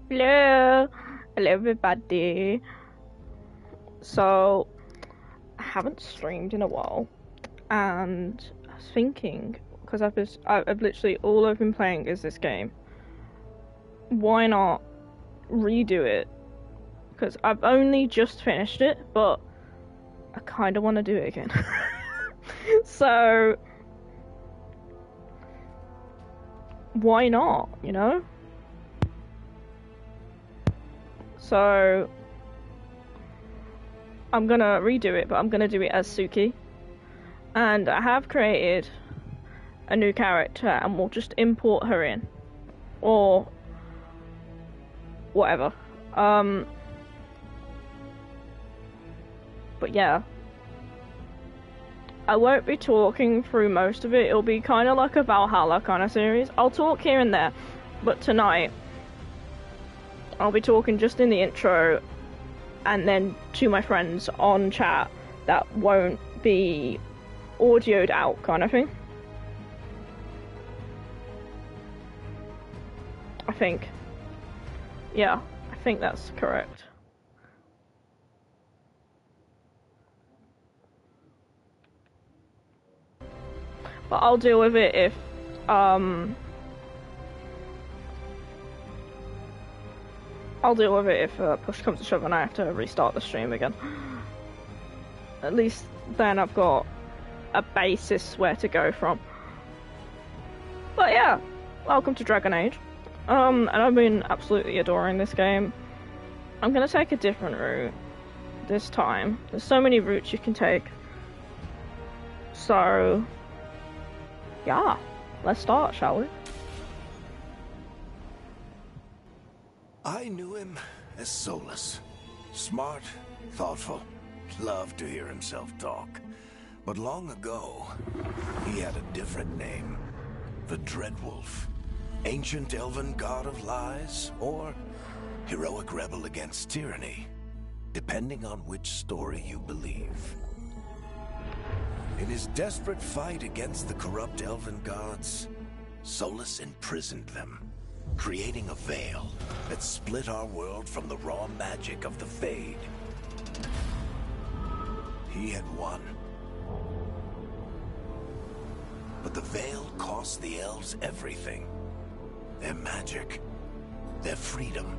Hello, hello everybody. So, I haven't streamed in a while, and I was thinking, because I've literally all I've been playing is this game. Why not redo it? Because I've only just finished it, but I kind of want to do it again. So, why not? You know? So, I'm gonna redo it, but I'm gonna do it as Suki. And I have created a new character, and we'll just import her in. Or whatever. But yeah. I won't be talking through most of it. It'll be kind of like a Valhalla kind of series. I'll talk here and there, but tonight I'll be talking just in the intro and then to my friends on chat that won't be audioed out kind of thing. I think. Yeah, I think that's correct. But I'll deal with it if push comes to shove and I have to restart the stream again. At least then I've got a basis where to go from. But yeah, welcome to Dragon Age. And I've been absolutely adoring this game. I'm gonna take a different route this time. There's so many routes you can take. So yeah, let's start, shall we? I knew him as Solas. Smart, thoughtful, loved to hear himself talk. But long ago, he had a different name. The Dreadwolf. Ancient elven god of lies, or heroic rebel against tyranny, depending on which story you believe. In his desperate fight against the corrupt elven gods, Solas imprisoned them, creating a veil that split our world from the raw magic of the Fade. He had won. But the veil cost the elves everything. Their magic, their freedom,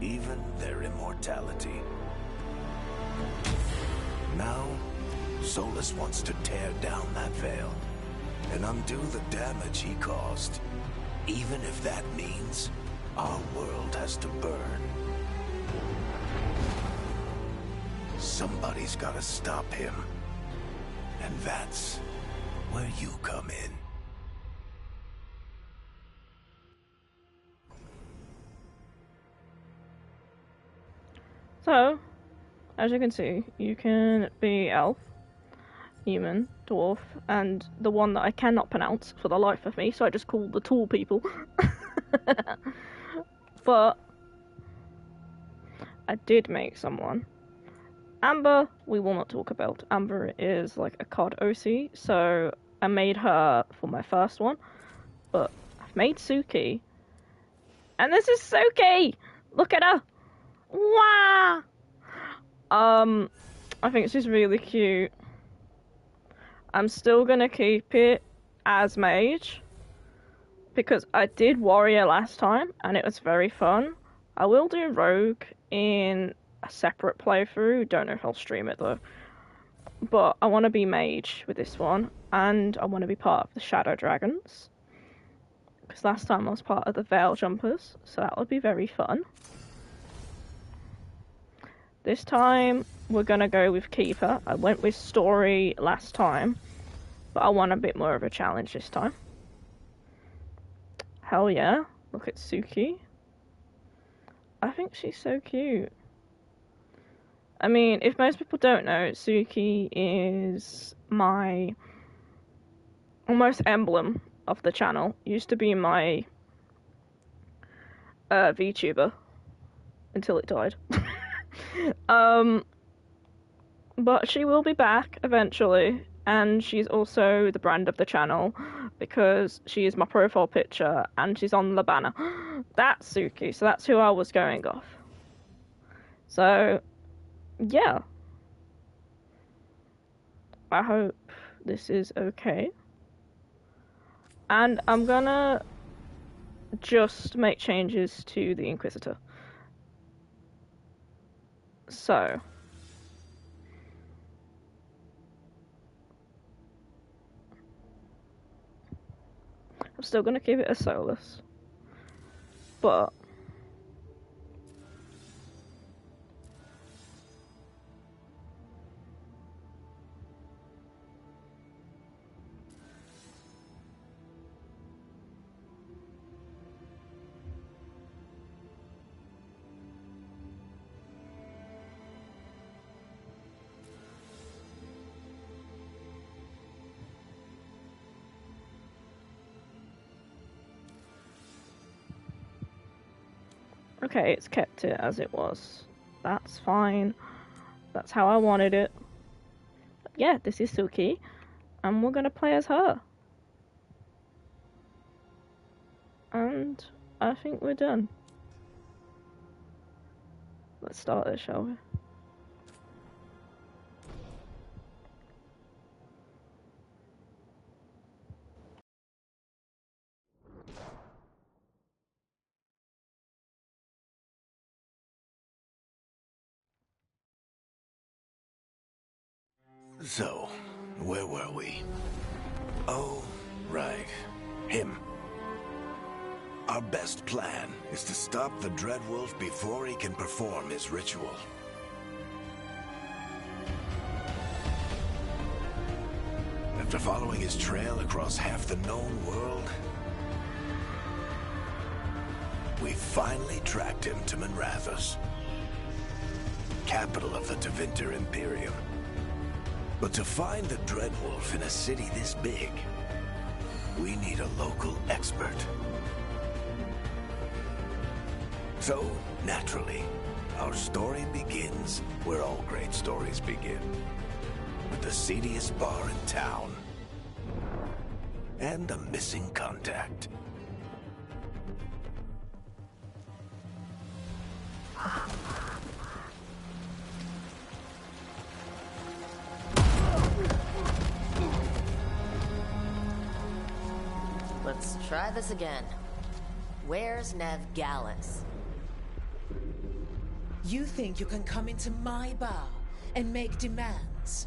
even their immortality. Now, Solas wants to tear down that veil and undo the damage he caused, even if that means our world has to burn. Somebody's gotta stop him, and that's where you come in. So, as you can see, you can be elf, human, dwarf, and the one that I cannot pronounce for the life of me, so I just call the tall people. But I did make someone. Amber, we will not talk about. Amber is like a card OC, so I made her for my first one. But I've made Suki. And this is Suki! Look at her! Wow! I think she's really cute. I'm still gonna keep it as mage, because I did warrior last time, and it was very fun. I will do rogue in a separate playthrough, don't know if I'll stream it though. But I want to be mage with this one, and I want to be part of the Shadow Dragons. Because last time I was part of the Veil Jumpers, so that would be very fun. This time, we're gonna go with Keeper. I went with Story last time, but I want a bit more of a challenge this time. Hell yeah, look at Suki. I think she's so cute. I mean, if most people don't know, Suki is my almost emblem of the channel. Used to be my VTuber until it died. But she will be back eventually, and she's also the brand of the channel. because she is my profile picture and she's on the banner. That's Suki, so that's who I was going off. So, yeah. I hope this is okay. And I'm gonna just make changes to the Inquisitor. So. I'm still gonna keep it a Solas. But okay, it's kept it as it was. That's fine. That's how I wanted it. But yeah, this is Suki, and we're gonna play as her. And I think we're done. Let's start it, shall we? So, where were we? Oh, right. Him. Our best plan is to stop the Dreadwolf before he can perform his ritual. After following his trail across half the known world, we finally tracked him to Minrathous, capital of the Tevinter Imperium. But to find the Dreadwolf in a city this big, we need a local expert. So, naturally, our story begins where all great stories begin. With the seediest bar in town. And a missing contact. Let's try this again. Where's Nev Gallus? You think you can come into my bar and make demands?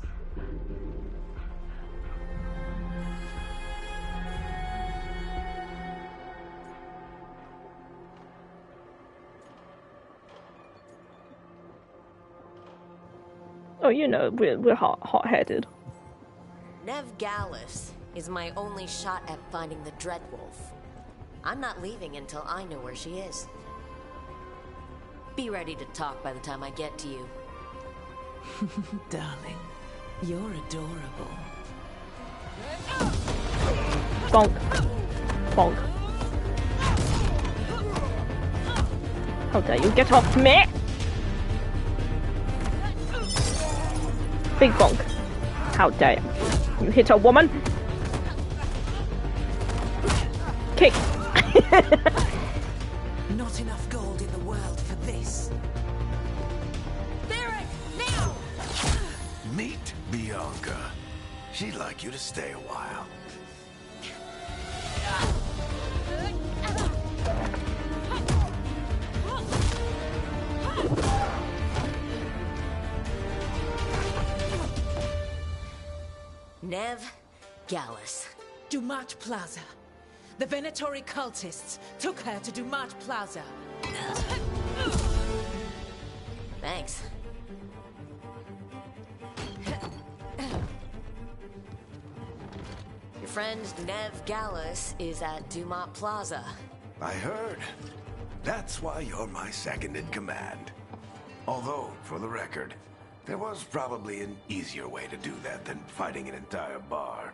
Oh, you know, we're hot-headed. Nev Gallus is my only shot at finding the Dreadwolf. I'm not leaving until I know where she is. Be ready to talk by the time I get to you. Darling, you're adorable. Bonk. Bonk. How dare you get off me! Big bonk. How dare you? You hit a woman? Kick. Not enough gold in the world for this. Varric, now! Meet Bianca. She'd like you to stay a while. Nev Gallus. Dumat Plaza. The Venatori cultists took her to Dumat Plaza. Thanks. Your friend Nev Gallus is at Dumat Plaza. I heard. That's why you're my second in command. Although, for the record, there was probably an easier way to do that than fighting an entire bar.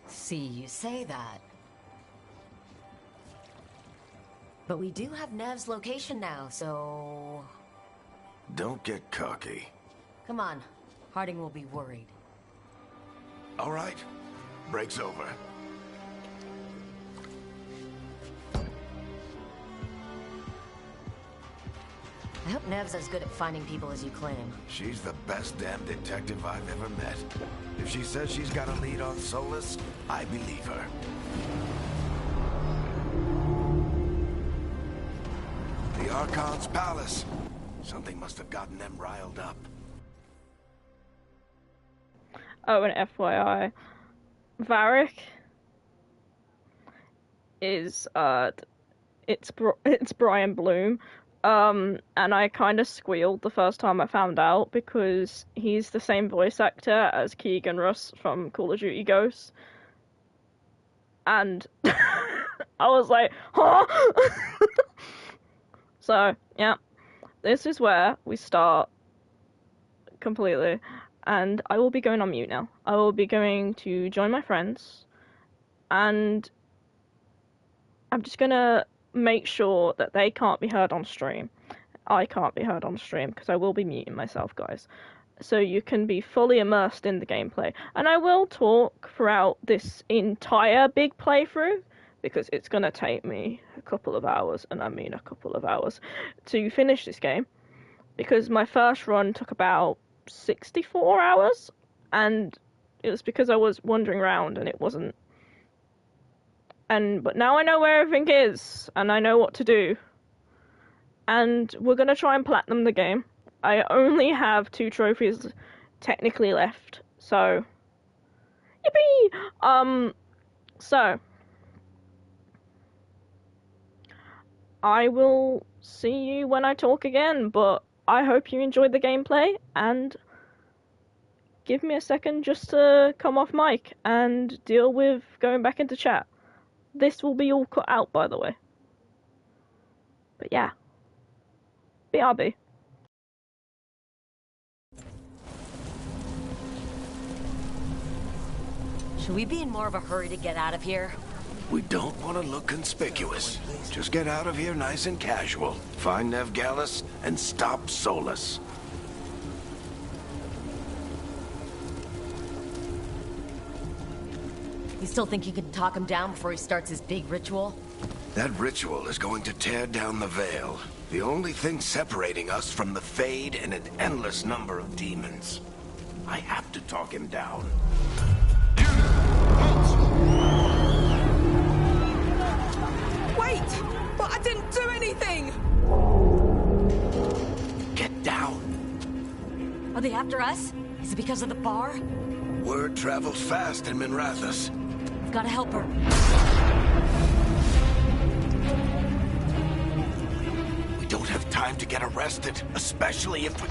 See, you say that. But we do have Nev's location now, so... Don't get cocky. Come on, Harding will be worried. All right. Break's over. I hope Nev's as good at finding people as you claim. She's the best damn detective I've ever met. If she says she's got a lead on Solas, I believe her. The Archon's palace. Something must have gotten them riled up. Oh, and FYI, Varric is it's Brian Bloom. And I kind of squealed the first time I found out because he's the same voice actor as Keegan Russ from Call of Duty Ghosts. And I was like, huh? So, yeah. This is where we start completely. And I will be going on mute now. I will be going to join my friends. And I'm just gonna make sure that they can't be heard on stream. I can't be heard on stream because I will be muting myself, guys. So you can be fully immersed in the gameplay. And I will talk throughout this entire big playthrough because it's going to take me a couple of hours, and I mean a couple of hours, to finish this game. Because my first run took about 64 hours, and it was because I was wandering around and it wasn't. But now I know where everything is, and I know what to do. And we're gonna try and platinum the game. I only have 2 trophies technically left, so yippee! So I will see you when I talk again, but I hope you enjoyed the gameplay, and give me a second just to come off mic and deal with going back into chat. This will be all cut out, by the way. But yeah. BRB. Should we be in more of a hurry to get out of here? We don't want to look conspicuous. Just get out of here nice and casual. Find Nev Gallus and stop Solas. You still think you can talk him down before he starts his big ritual? That ritual is going to tear down the veil. The only thing separating us from the Fade and an endless number of demons. I have to talk him down. Wait! But I didn't do anything! Get down. Are they after us? Is it because of the bar? Word travels fast in Minrathous. I've gotta help her. We don't have time to get arrested, especially if we...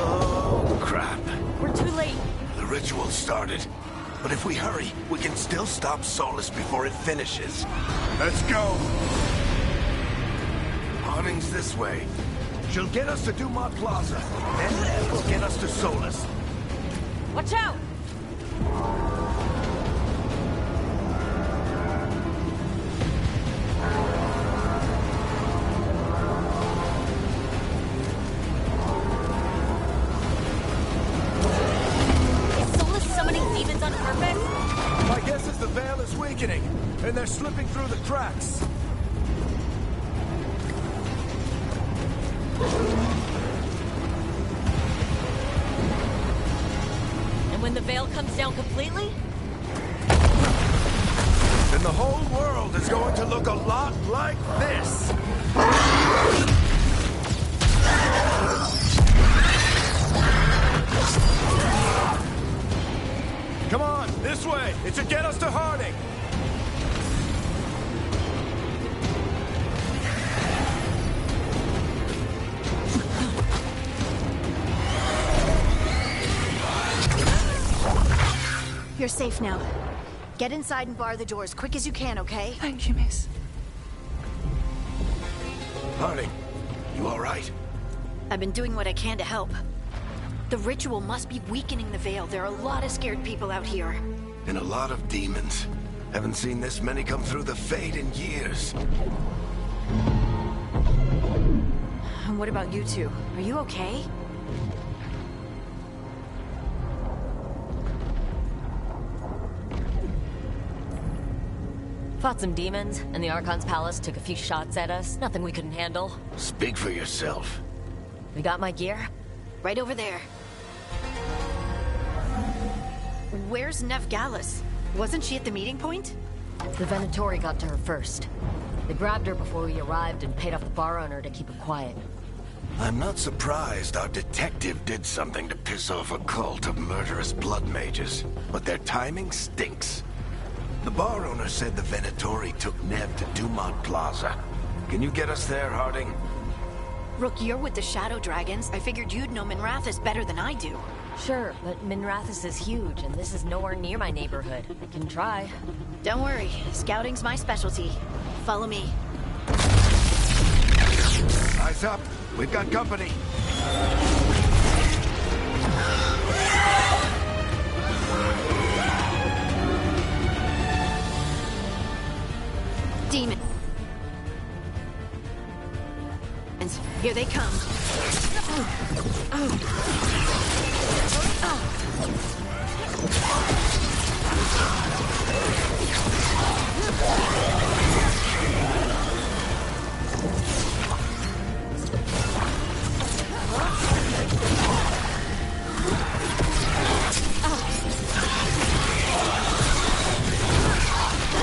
Oh, crap. We're too late. The ritual started. But if we hurry, we can still stop Solas before it finishes. Let's go! Harding's this way. She'll get us to Dumont Plaza. Then Nev will get us to Solas. Watch out! And they're slipping through the cracks. And when the veil comes down completely? Then the whole world is going to look a lot like this. Come on, this way. It should get us to Harding. You're safe now. Get inside and bar the door as quick as you can, okay? Thank you, miss. Harding, you all right? I've been doing what I can to help. The ritual must be weakening the Veil. There are a lot of scared people out here. And a lot of demons. Haven't seen this many come through the Fade in years. And what about you two? Are you okay? Fought some demons, and the Archon's palace took a few shots at us. Nothing we couldn't handle. Speak for yourself. We got my gear. Right over there. Where's Nevarra? Wasn't she at the meeting point? The Venatori got to her first. They grabbed her before we arrived and paid off the bar owner to keep her quiet. I'm not surprised our detective did something to piss off a cult of murderous blood mages, but their timing stinks. The bar owner said the Venatori took Nev to Dumont Plaza. Can you get us there, Harding? Rook, you're with the Shadow Dragons. I figured you'd know Minrathous better than I do. Sure, but Minrathous is huge, and this is nowhere near my neighborhood. I can try. Don't worry, scouting's my specialty. Follow me. Eyes up! We've got company! Demons. Here they come.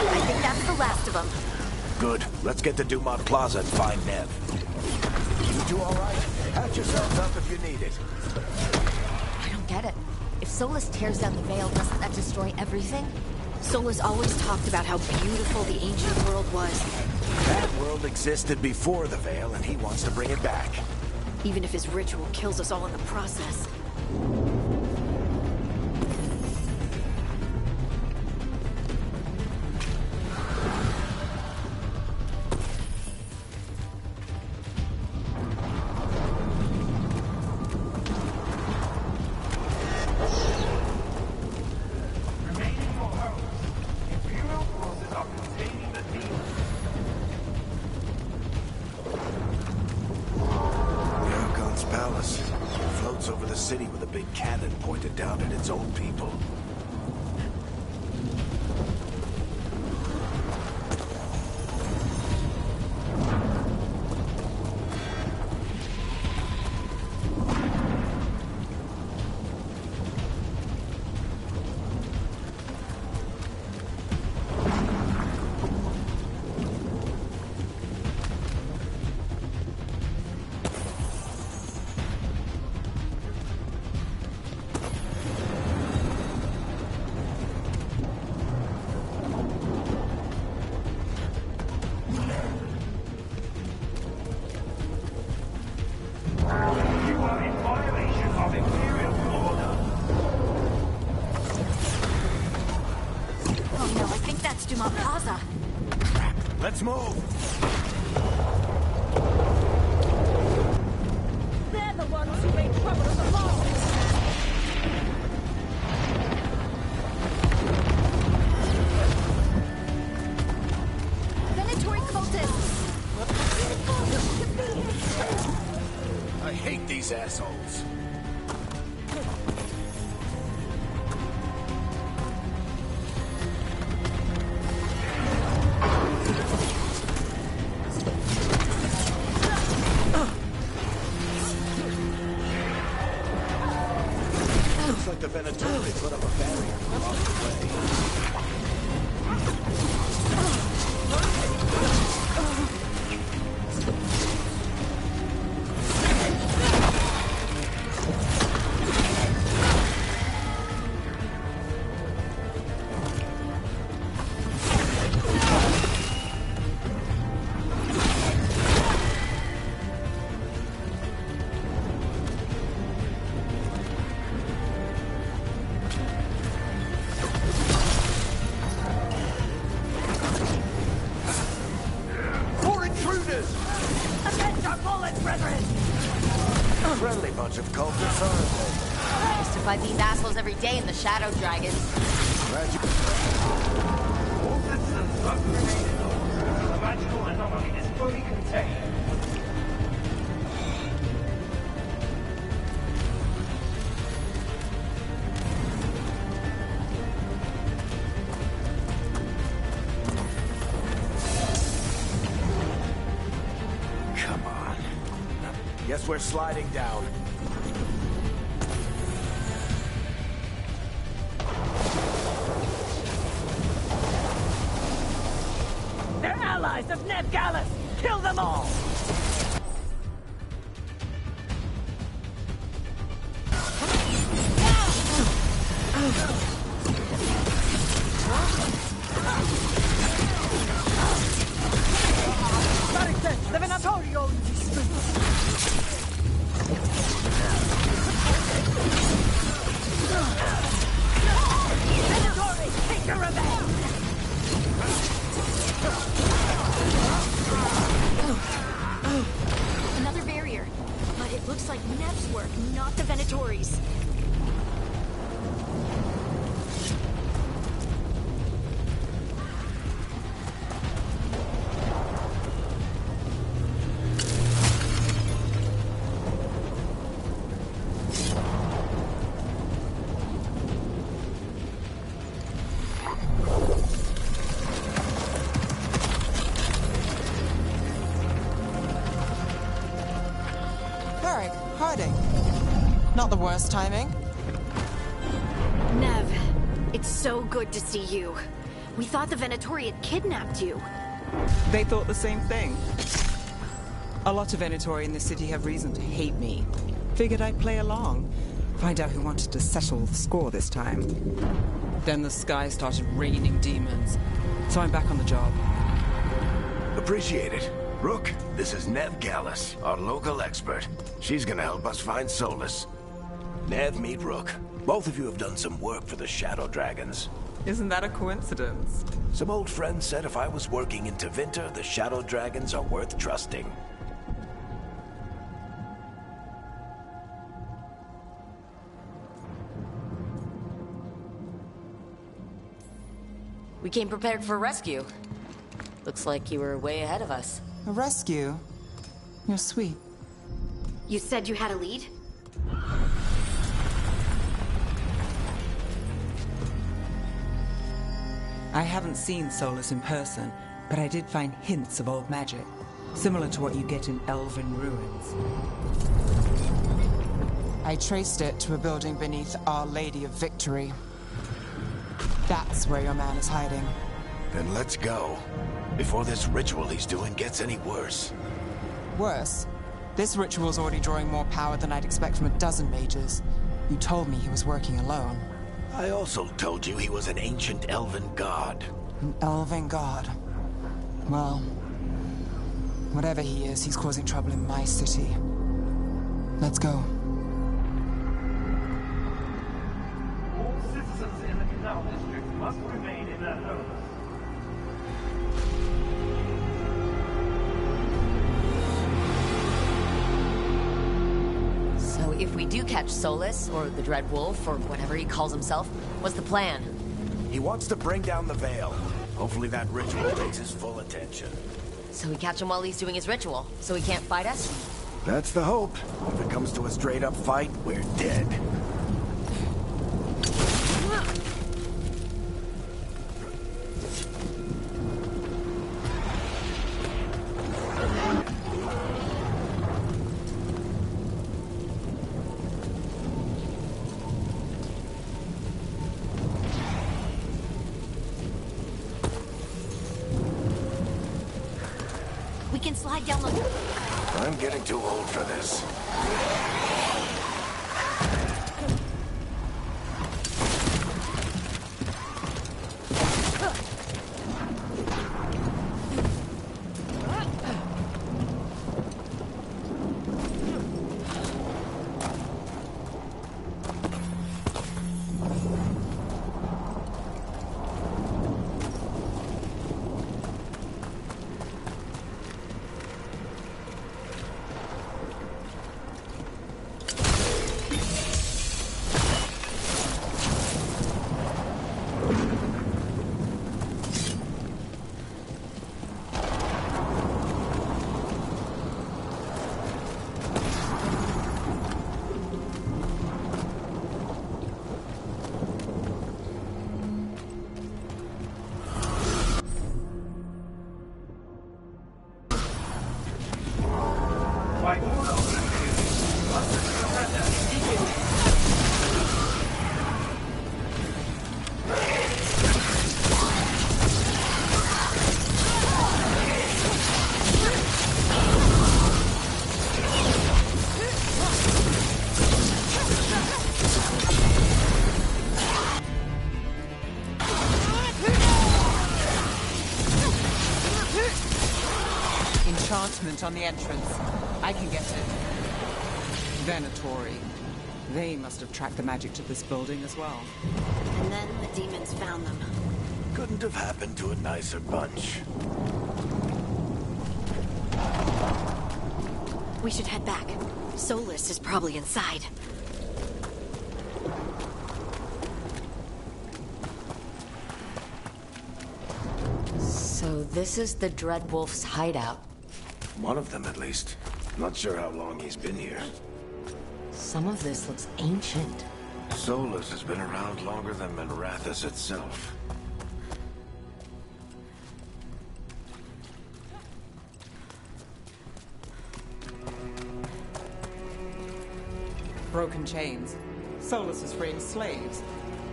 I think that's the last of them. Good. Let's get to Dumont Plaza and find Nev. You two all right? Patch yourselves up if you need it. I don't get it. If Solas tears down the Veil, doesn't that destroy everything? Solas always talked about how beautiful the ancient world was. That world existed before the Veil, and he wants to bring it back. Even if his ritual kills us all in the process. Let's move! They're the ones who made trouble at the mall. Venatori cultists! I hate these assholes. The Venatori put up a barrier from all the way. Friendly bunch of cultists, aren't they? to fight these assholes every day in the Shadow Dragons. Glad you... All systems must remain in order. The magical anomaly is fully contained. Come on. Guess we're sliding down. They're allies of Ned Gallus! Kill them all! The Venatorial Venatori, take your revenge! Another barrier. But it looks like Nev's work, not the Venatori's. Varric, Harding. Not the worst timing. Nev, it's so good to see you. We thought the Venatori had kidnapped you. They thought the same thing. A lot of Venatori in the city have reason to hate me. Figured I'd play along. Find out who wanted to settle the score this time. Then the sky started raining demons. So I'm back on the job. Appreciate it. Rook, this is Nev Gallus, our local expert. She's gonna help us find Solas. Nev, meet Rook. Both of you have done some work for the Shadow Dragons. Isn't that a coincidence? Some old friends said if I was working in Tevinter, the Shadow Dragons are worth trusting. We came prepared for rescue. Looks like you were way ahead of us. A rescue? You're sweet. You said you had a lead? I haven't seen Solas in person, but I did find hints of old magic, similar to what you get in elven ruins. I traced it to a building beneath Our Lady of Victory. That's where your man is hiding. Then let's go. Before this ritual he's doing gets any worse. Worse, this ritual's already drawing more power than I'd expect from a dozen mages. You told me he was working alone. I also told you he was an ancient elven god. An elven god. Well, whatever he is, he's causing trouble in my city. Let's go. All citizens in the Canal District must remain in their homes. So if we do catch Solas, or the Dread Wolf, or whatever he calls himself, what's the plan? He wants to bring down the veil. Hopefully that ritual takes his full attention. So we catch him while he's doing his ritual, so he can't fight us? That's the hope. If it comes to a straight-up fight, we're dead. We can slide down the... I'm getting too old for this. Enchantment on the entrance. I can get it. Veilguard. They must have tracked the magic to this building as well. And then the demons found them. Couldn't have happened to a nicer bunch. We should head back. Solas is probably inside. So this is the Dreadwolf's hideout. One of them, at least. Not sure how long he's been here. Some of this looks ancient. Solas has been around longer than Minrathous itself. Broken chains. Solas is freeing slaves.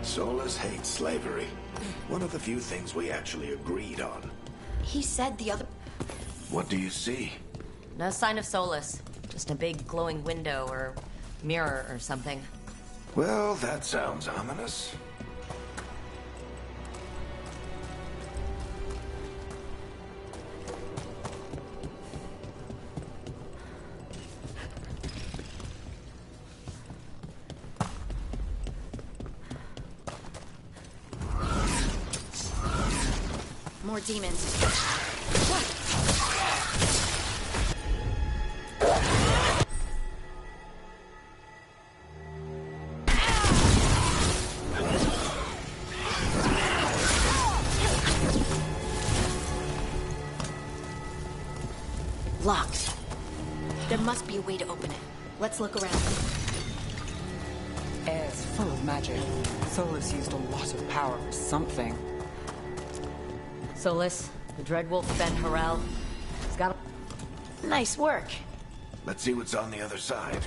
Solas hates slavery. One of the few things we actually agreed on. He said the other... What do you see? No sign of Solas. Just a big glowing window or mirror or something. Well, that sounds ominous. More demons. Locked. There must be a way to open it. Let's look around. Air's full of magic. Solas used a lot of power for something. Solas, the Dreadwolf Fen'Harel. He's got a... Nice work. Let's see what's on the other side.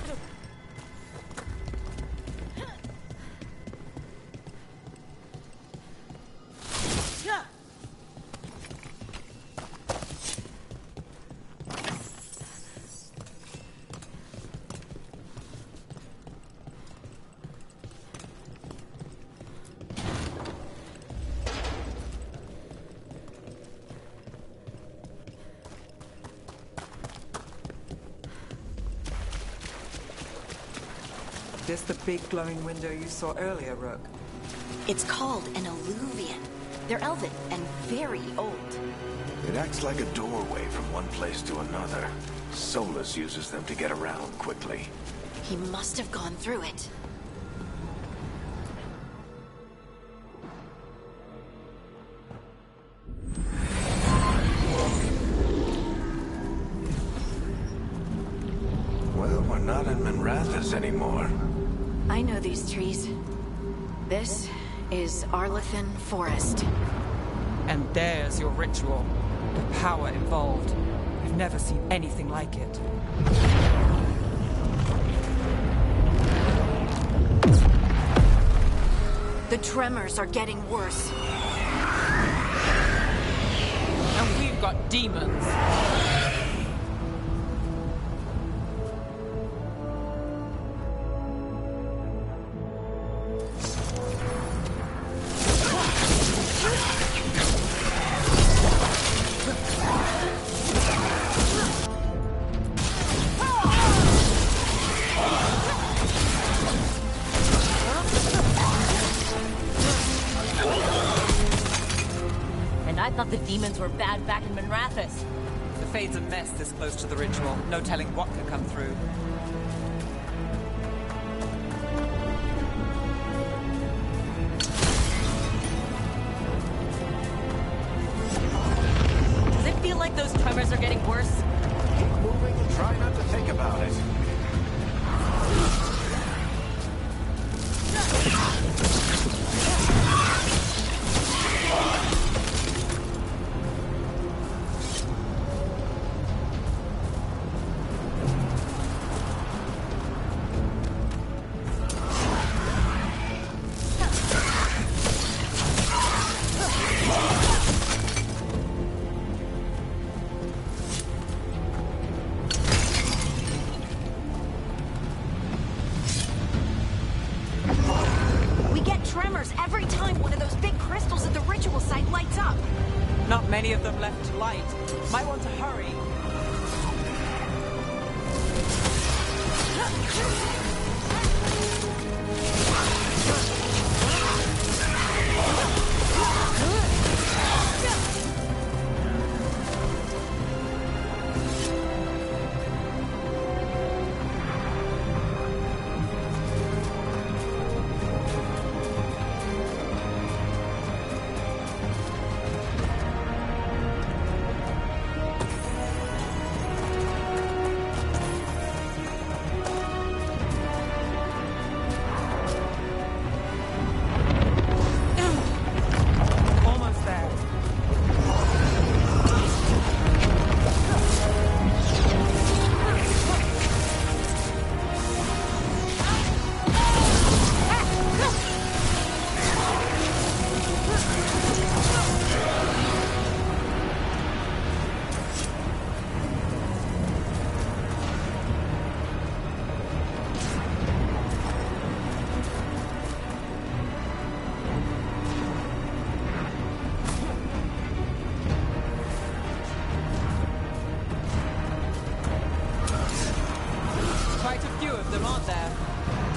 This the big glowing window you saw earlier, Rook? It's called an alluvian. They're elven and very old. It acts like a doorway from one place to another. Solas uses them to get around quickly. He must have gone through it. Well, we're not in Minrathous anymore. I know these trees. This is Arlathan Forest. And there's your ritual. The power involved. We've never seen anything like it. The tremors are getting worse. And we've got demons. I thought the demons were bad back in Minrathous. The Fade's a mess this close to the ritual. No telling what could come through. Does it feel like those tremors are getting worse? Keep moving and try not to think about it. hurry.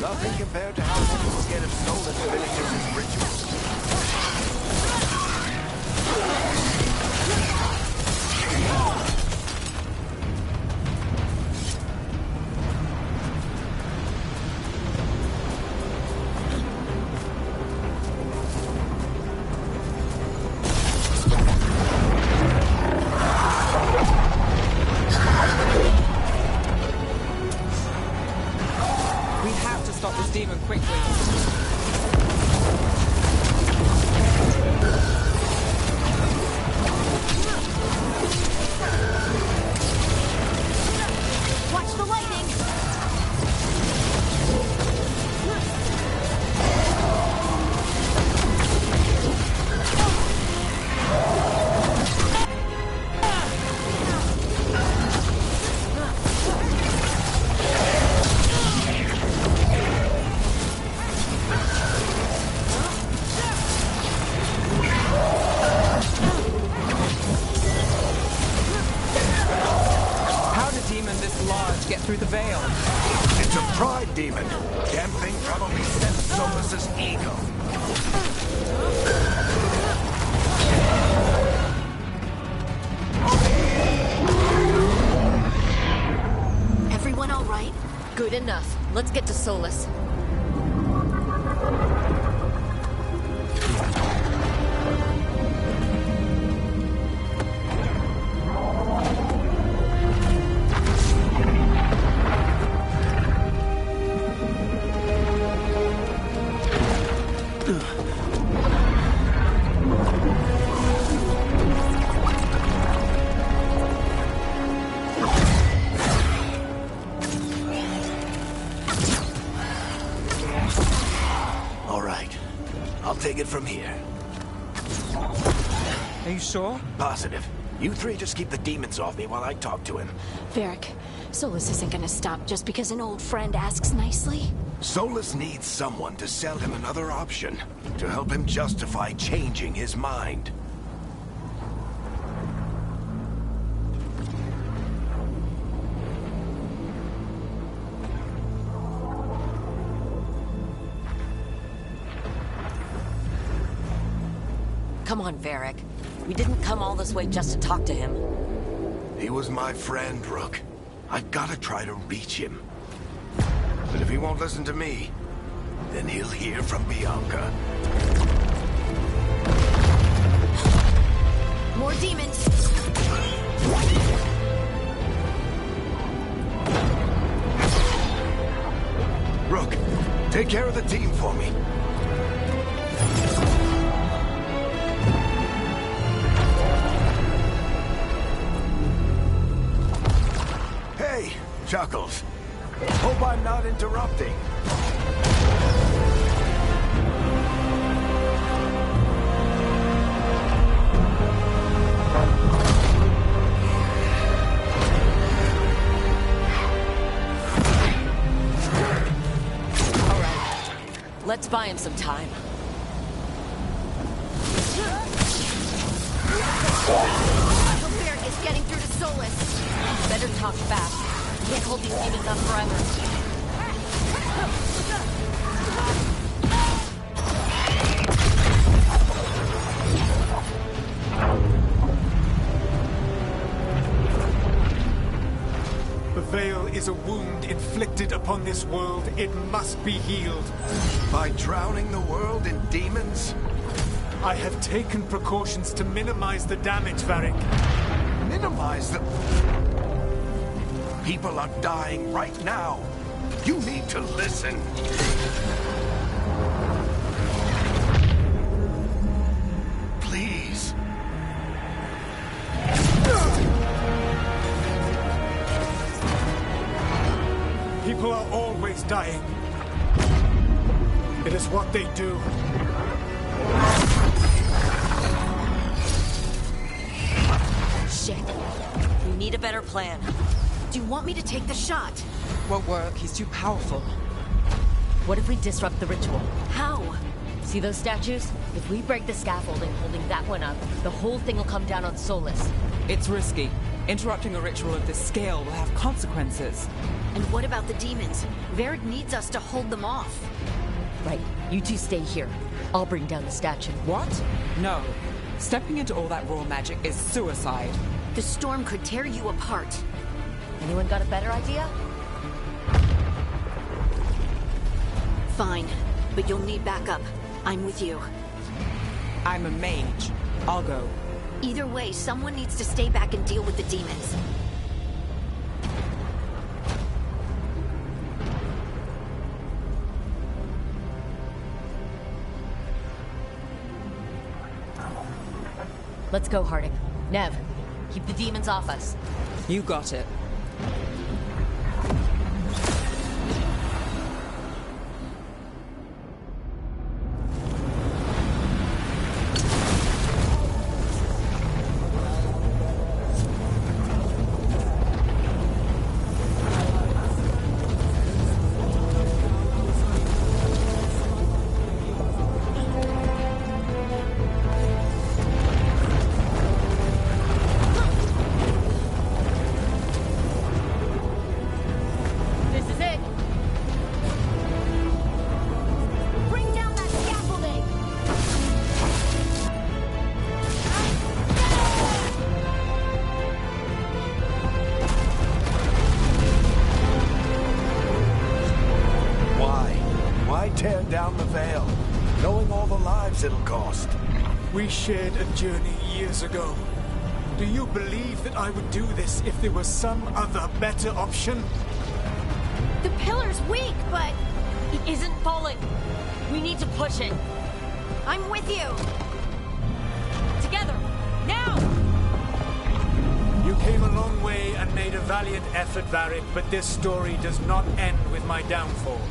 Nothing compared to how many will get if Solas finishes his ritual. Demon quickly. Watch the lightning! Get through the veil. It's a pride demon. Damn thing probably set Solas's ego. Everyone all right? Good enough. Let's get to Solas. Take it from here. Are you sure? Positive. You three just keep the demons off me while I talk to him. Varric, Solas isn't gonna stop just because an old friend asks nicely. Solas needs someone to sell him another option, to help him justify changing his mind. Come on, Varric. We didn't come all this way just to talk to him. He was my friend, Rook. I gotta try to reach him. But if he won't listen to me, then he'll hear from Bianca. More demons! Rook, take care of the team for me. Hey, Chuckles. Hope I'm not interrupting. All right. Let's buy him some time. I hope Varric is getting through to Solas. talk fast. We can't hold these demons up forever. The veil is a wound inflicted upon this world. It must be healed. By drowning the world in demons? I have taken precautions to minimize the damage, Varric. Minimize the... People are dying right now. You need to listen. Please. People are always dying. It is what they do. Shit. We need a better plan. Do you want me to take the shot? Won't work. He's too powerful. What if we disrupt the ritual? How? See those statues? If we break the scaffolding holding that one up, the whole thing will come down on Solas. It's risky. Interrupting a ritual of this scale will have consequences. And what about the demons? Varric needs us to hold them off. Right, you two stay here. I'll bring down the statue. What? No. Stepping into all that raw magic is suicide. The storm could tear you apart. Anyone got a better idea? Fine, but you'll need backup. I'm with you. I'm a mage. I'll go. Either way, someone needs to stay back and deal with the demons. Let's go, Harding. Nev, keep the demons off us. You got it. Tear down the veil, knowing all the lives it'll cost. We shared a journey years ago. Do you believe that I would do this if there was some other better option? The pillar's weak, but... It isn't falling. We need to push it. I'm with you! Together! Now! You came a long way and made a valiant effort, Varric, but this story does not end with my downfall.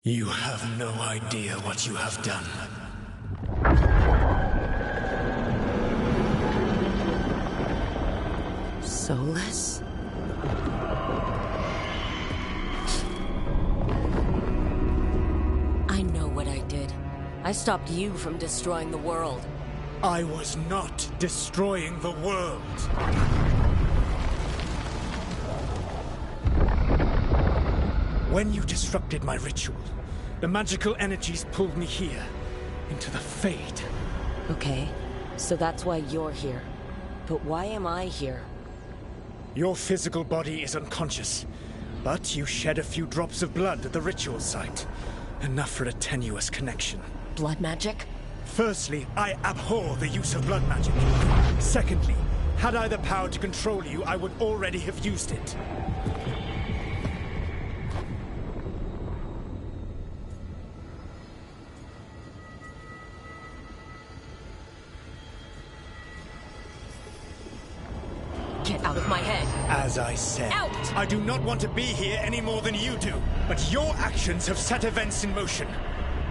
You have no idea what you have done. Solas? I know what I did. I stopped you from destroying the world. I was not destroying the world. When you disrupted my ritual, the magical energies pulled me here, into the Fade. Okay, so that's why you're here. But why am I here? Your physical body is unconscious, but you shed a few drops of blood at the ritual site. Enough for a tenuous connection. Blood magic? Firstly, I abhor the use of blood magic. Secondly, had I the power to control you, I would already have used it. Get out of my head. As I said, Out! I do not want to be here any more than you do. But your actions have set events in motion.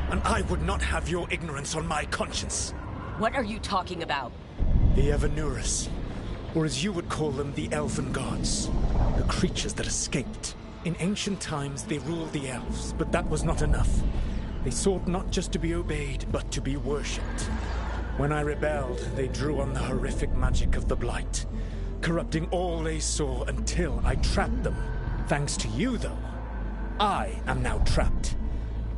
And I would not have your ignorance on my conscience. What are you talking about? The Evanuras, or as you would call them, the elven gods. The creatures that escaped. In ancient times, they ruled the elves, but that was not enough. They sought not just to be obeyed, but to be worshipped. When I rebelled, they drew on the horrific magic of the Blight, corrupting all they saw until I trapped them. Thanks to you, though, I am now trapped,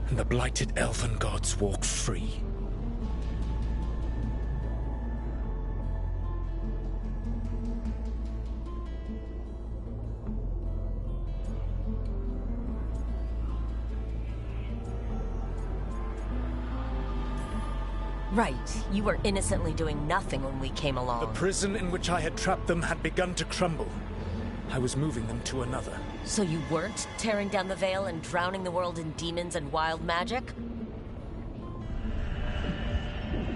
and the blighted elven gods walk free. Right, you were innocently doing nothing when we came along. The prison in which I had trapped them had begun to crumble. I was moving them to another. So you weren't tearing down the veil and drowning the world in demons and wild magic?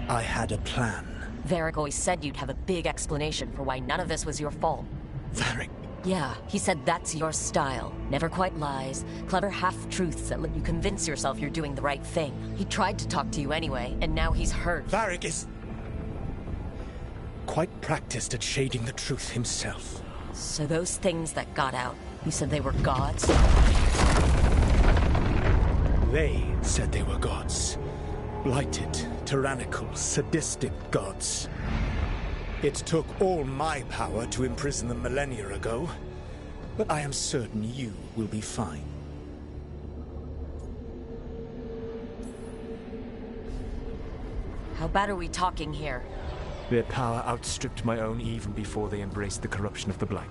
I had a plan. Varric always said you'd have a big explanation for why none of this was your fault. Varric? Yeah, he said that's your style. Never quite lies, clever half-truths that let you convince yourself you're doing the right thing. He tried to talk to you anyway, and now he's hurt. Varric is quite practiced at shading the truth himself. So those things that got out, you said they were gods? They said they were gods. Blighted, tyrannical, sadistic gods. It took all my power to imprison them millennia ago, but I am certain you will be fine. How bad are we talking here? Their power outstripped my own even before they embraced the corruption of the Blight.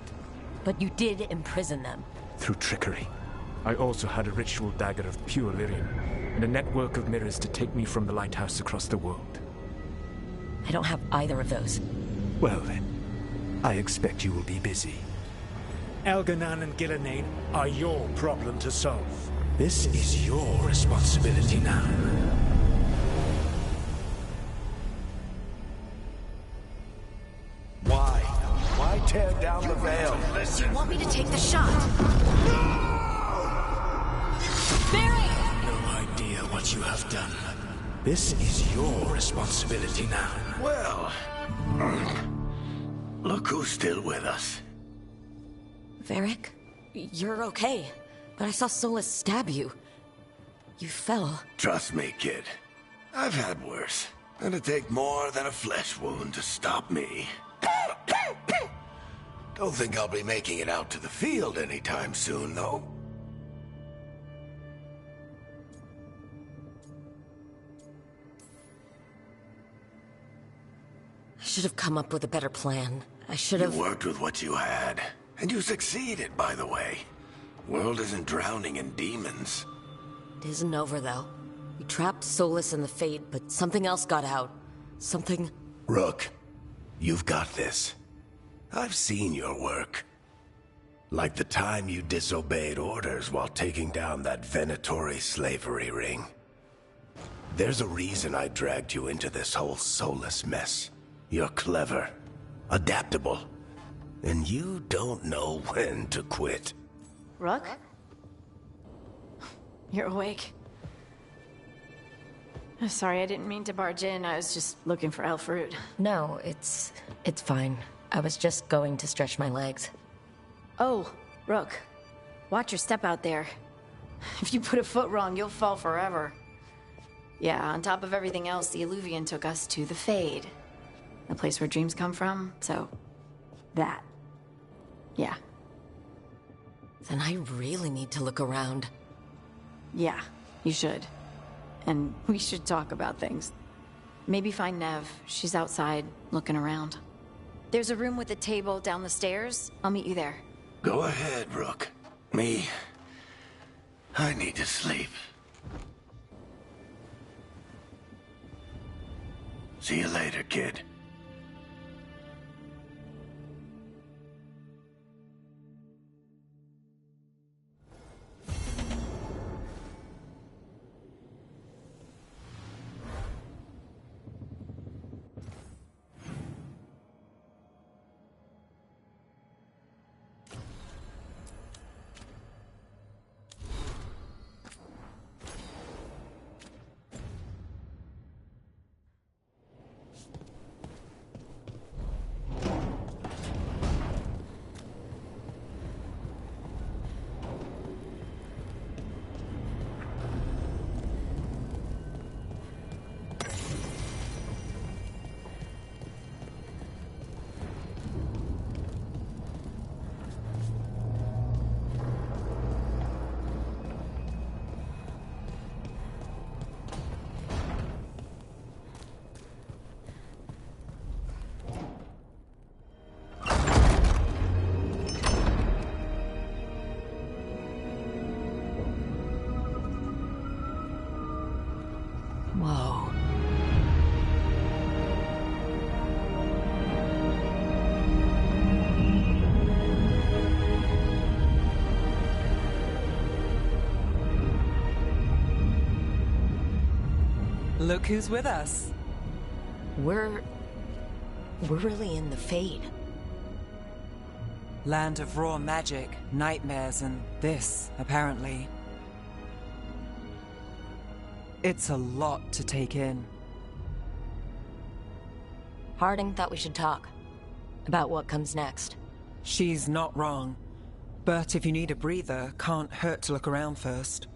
But you did imprison them. Through trickery. I also had a ritual dagger of pure lyrium, and a network of mirrors to take me from the lighthouse across the world. I don't have either of those. Well then, I expect you will be busy. Elganan and Gillenane are your problem to solve. This is your responsibility now. Why tear down the veil? Do you want me to take the shot? Barry! No idea what you have done. This is your responsibility now. Well, look who's still with us. Varric, you're okay. But I saw Solas stab you. You fell. Trust me, kid. I've had worse. It'd take more than a flesh wound to stop me. Don't think I'll be making it out to the field anytime soon, though. I should have come up with a better plan. I should have... You worked with what you had. And you succeeded, by the way. World isn't drowning in demons. It isn't over, though. We trapped Solas in the Fade, but something else got out. Something... Rook, you've got this. I've seen your work. Like the time you disobeyed orders while taking down that Venatori slavery ring. There's a reason I dragged you into this whole Solas mess. You're clever, adaptable, and you don't know when to quit. Rook? You're awake. Sorry, I didn't mean to barge in. I was just looking for elf fruit. No, it's fine. I was just going to stretch my legs. Oh, Rook. Watch your step out there. If you put a foot wrong, you'll fall forever. Yeah, on top of everything else, the Illuvian took us to the Fade. The place where dreams come from, so... that. Yeah. Then I really need to look around. Yeah, you should. And we should talk about things. Maybe find Nev. She's outside, looking around. There's a room with a table down the stairs. I'll meet you there. Go ahead, Rook. Me, I need to sleep. See you later, kid. Whoa. Look who's with us. We're really in the Fade. Land of raw magic, nightmares, and this, apparently. It's a lot to take in. Harding thought we should talk about what comes next. She's not wrong. But if you need a breather, can't hurt to look around first.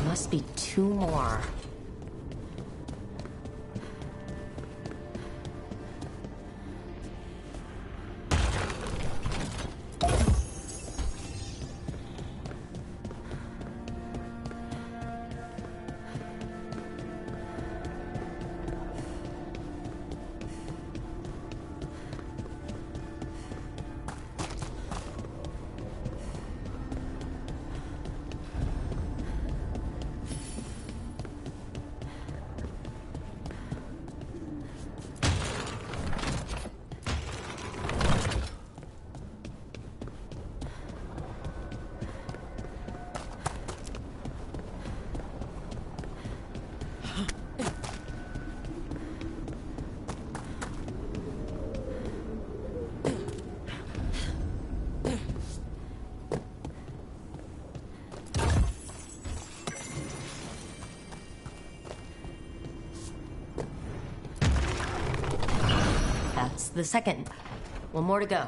Must be two more. the second. One more to go.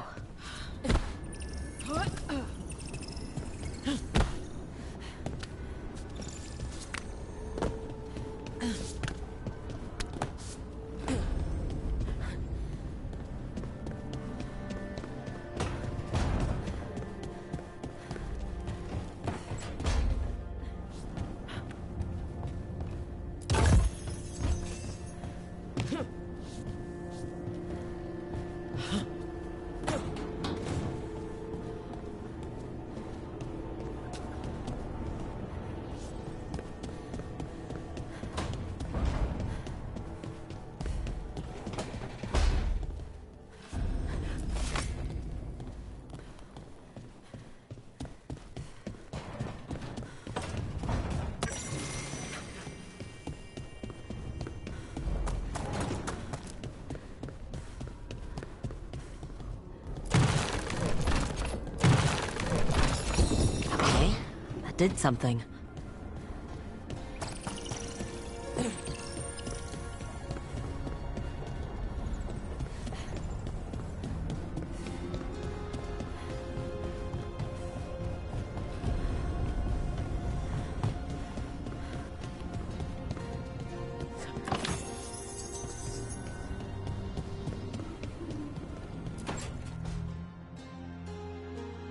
Did something.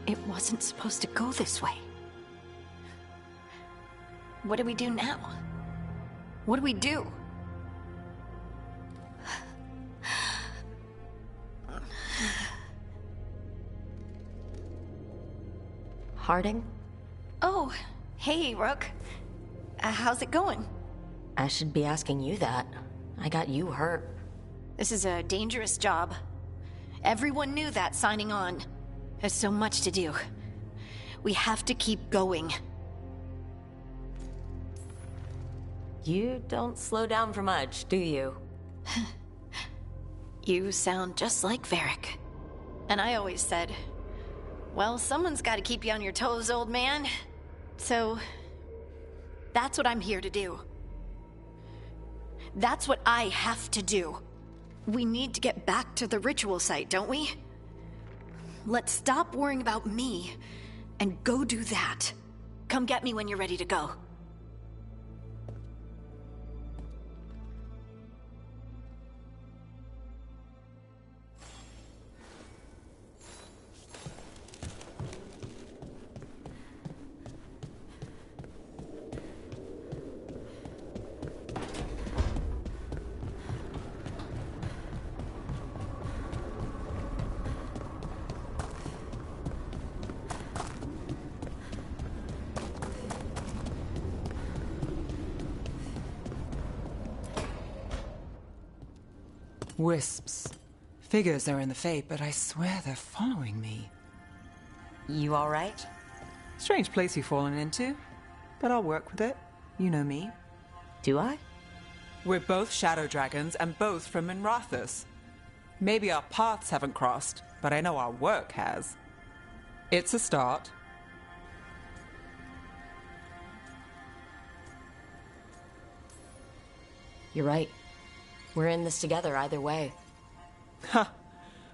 It wasn't supposed to go this way. What do we do now? What do we do? Harding? Oh, hey, Rook. How's it going? I should be asking you that. I got you hurt. This is a dangerous job. Everyone knew that signing on. There's so much to do. We have to keep going. You don't slow down for much, do you? You sound just like Varric. And I always said, well, someone's got to keep you on your toes, old man. So, that's what I'm here to do. That's what I have to do. We need to get back to the ritual site, don't we? Let's stop worrying about me and go do that. Come get me when you're ready to go. Wisps. Figures are in the fate, but I swear they're following me. You alright? Strange place you've fallen into, but I'll work with it. You know me. Do I? We're both shadow dragons and both from Minrathous. Maybe our paths haven't crossed, but I know our work has. It's a start. You're right. We're in this together either way. Ha!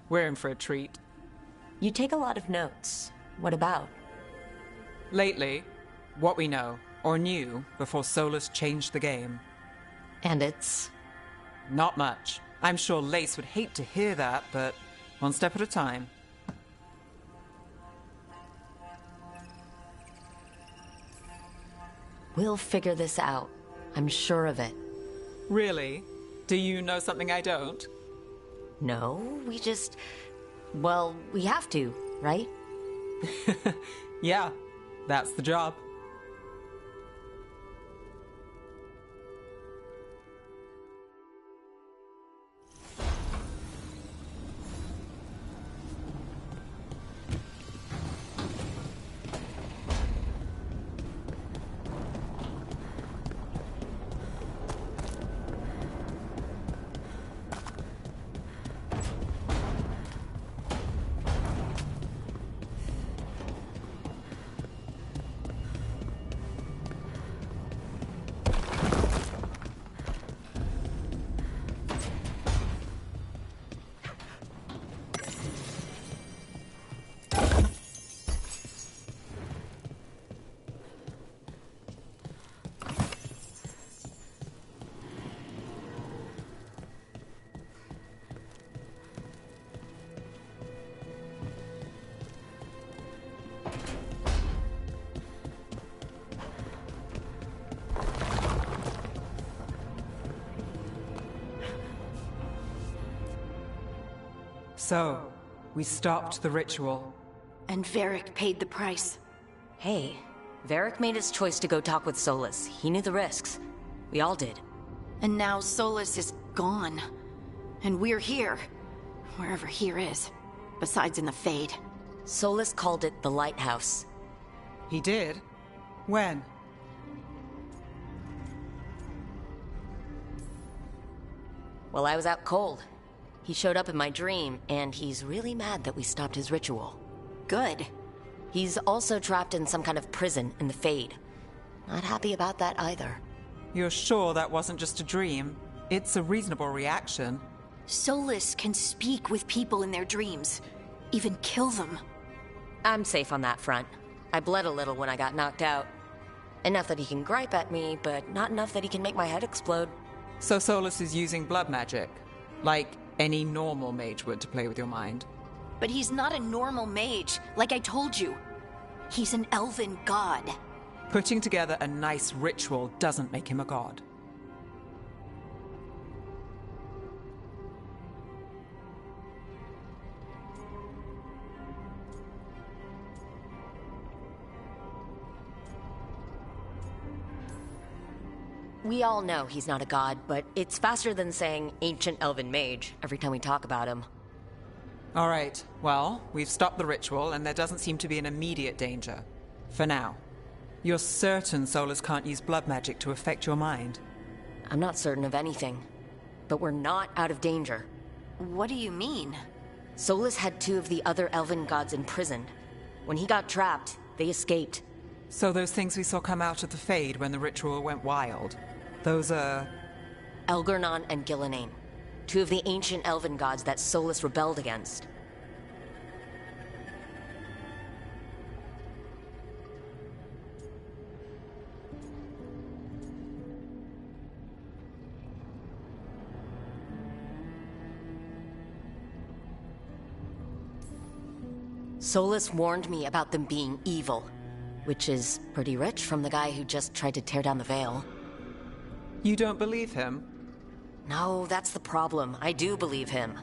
We're in for a treat. You take a lot of notes. What about? Lately, what we know, or knew, before Solas changed the game. And it's? Not much. I'm sure Lace would hate to hear that, but one step at a time. We'll figure this out. I'm sure of it. Really? Do you know something I don't? No, we just... Well, we have to, right? Yeah, that's the job. So, we stopped the ritual. And Varric paid the price. Hey, Varric made his choice to go talk with Solas. He knew the risks. We all did. And now Solas is gone. And we're here. Wherever here is. Besides in the Fade. Solas called it the Lighthouse. He did? When? Well, I was out cold. He showed up in my dream, and he's really mad that we stopped his ritual. Good. He's also trapped in some kind of prison in the Fade. Not happy about that either. You're sure that wasn't just a dream? It's a reasonable reaction. Solas can speak with people in their dreams. Even kill them. I'm safe on that front. I bled a little when I got knocked out. Enough that he can gripe at me, but not enough that he can make my head explode. So Solas is using blood magic? Like any normal mage would to play with your mind? But he's not a normal mage, like I told you. He's an elven god. Putting together a nice ritual doesn't make him a god. We all know he's not a god, but it's faster than saying ancient elven mage every time we talk about him. All right, well, we've stopped the ritual and there doesn't seem to be an immediate danger. For now. You're certain Solas can't use blood magic to affect your mind? I'm not certain of anything, but we're not out of danger. What do you mean? Solas had 2 of the other elven gods imprisoned. When he got trapped, they escaped. So those things we saw come out of the Fade when the ritual went wild, those are... Elgornon and Gillenane, 2 of the ancient elven gods that Solas rebelled against. Solas warned me about them being evil, which is pretty rich from the guy who just tried to tear down the veil. You don't believe him? No, that's the problem. I do believe him.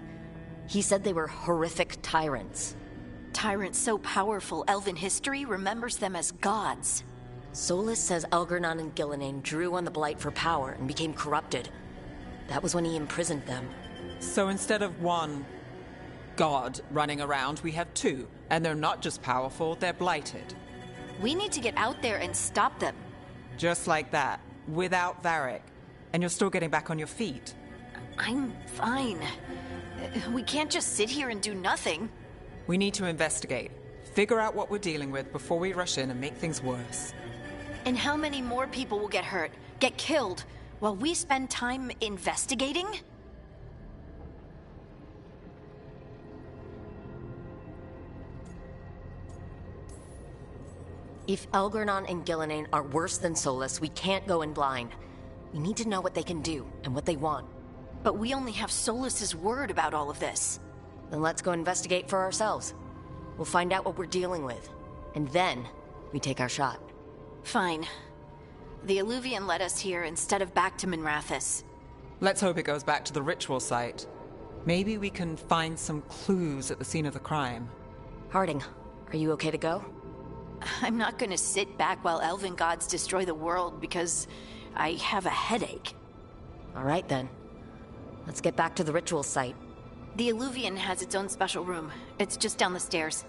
He said they were horrific tyrants. Tyrants so powerful, elven history remembers them as gods. Solas says Elgornon and Gillenane drew on the Blight for power and became corrupted. That was when he imprisoned them. So instead of one god running around, we have 2. And they're not just powerful, they're blighted. We need to get out there and stop them. Just like that, without Varric. And you're still getting back on your feet. I'm fine. We can't just sit here and do nothing. We need to investigate. Figure out what we're dealing with before we rush in and make things worse. And how many more people will get hurt, get killed, while we spend time investigating? If Elgornon and Gillenane are worse than Solas, we can't go in blind. We need to know what they can do and what they want. But we only have Solas's word about all of this. Then let's go investigate for ourselves. We'll find out what we're dealing with. And then, we take our shot. Fine. The Illuvian led us here instead of back to Minrathous. Let's hope it goes back to the ritual site. Maybe we can find some clues at the scene of the crime. Harding, are you okay to go? I'm not gonna sit back while elven gods destroy the world because I have a headache. All right then. Let's get back to the ritual site. The Illuvian has its own special room. It's just down the stairs.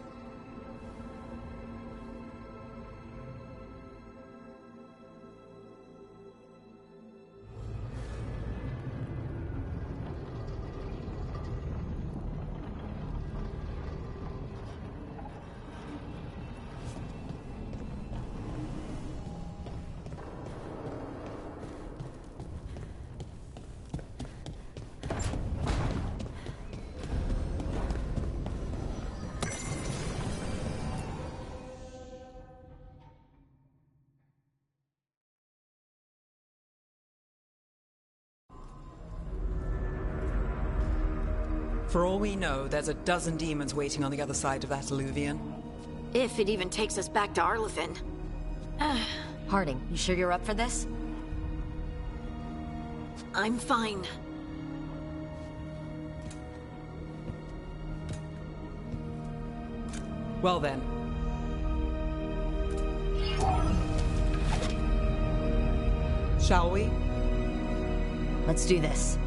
For all we know, there's a dozen demons waiting on the other side of that Illuvian. If it even takes us back to Arlathan. Harding, you sure you're up for this? I'm fine. Well then. Shall we? Let's do this.